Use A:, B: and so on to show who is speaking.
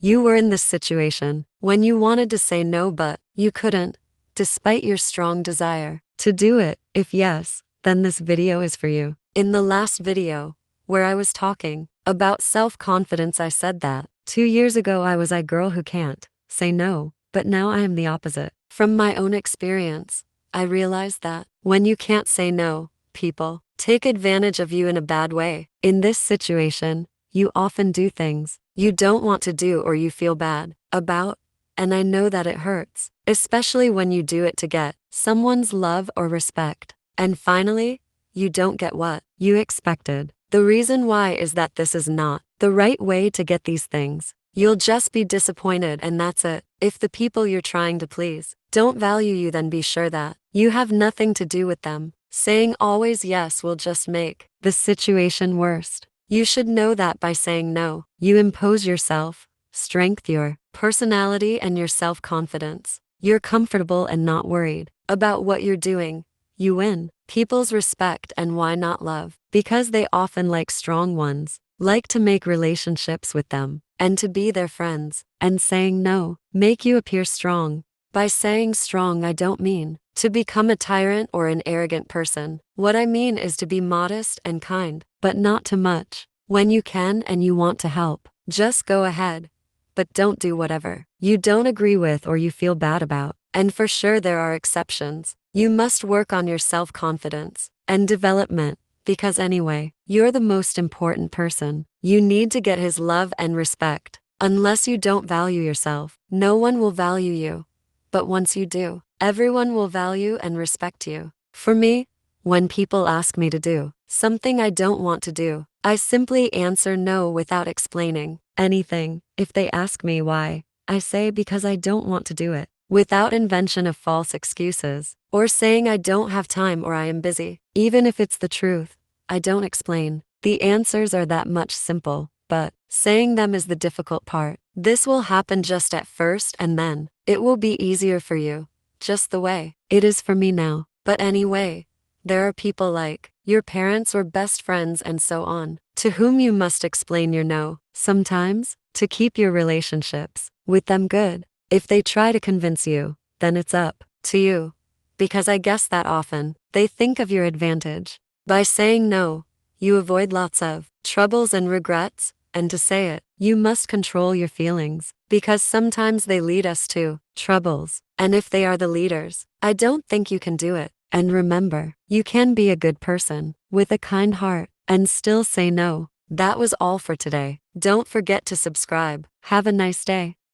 A: You were in this situation when you wanted to say no but you couldn't, despite your strong desire to do it. If yes, then this video is for you. In the last video, where I was talking about self-confidence, I said that 2 years ago I was a girl who can't say no, but now I am the opposite. From my own experience, I realized that when you can't say no, people take advantage of you in a bad way. In this situation, you often do things you don't want to do or you feel bad about, and I know that it hurts, especially when you do it to get someone's love or respect. And finally, you don't get what you expected. The reason why is that this is not the right way to get these things. You'll just be disappointed and that's it. If the people you're trying to please don't value you, then be sure that you have nothing to do with them. Saying always yes will just make the situation worse. You should know that by saying no, you impose yourself, strength, your personality, and your self-confidence. You're comfortable and not worried about what you're doing. You win people's respect and why not love? Because they often like strong ones, like to make relationships with them, and to be their friends. And saying no make you appear strong. By saying strong, I don't mean to become a tyrant or an arrogant person. What I mean is to be modest and kind, but not too much. When you can and you want to help, just go ahead. But don't do whatever you don't agree with or you feel bad about. And for sure there are exceptions. You must work on your self-confidence and development, because anyway, you're the most important person. You need to get his love and respect. Unless you don't value yourself, no one will value you. But once you do, everyone will value and respect you. For me, when people ask me to do something I don't want to do, I simply answer no without explaining anything. If they ask me why, I say because I don't want to do it, without invention of false excuses, or saying I don't have time or I am busy. Even if it's the truth, I don't explain. The answers are that much simple, but saying them is the difficult part. This will happen just at first and then it will be easier for you, just the way it is for me now. But anyway, there are people like your parents or best friends and so on, to whom you must explain your no, sometimes, to keep your relationships with them good. If they try to convince you, then it's up to you. Because I guess that often, they think of your advantage. By saying no, you avoid lots of troubles and regrets, and to say it, you must control your feelings, because sometimes they lead us to troubles. And if they are the leaders, I don't think you can do it. And remember, you can be a good person, with a kind heart, and still say no. That was all for today. Don't forget to subscribe. Have a nice day.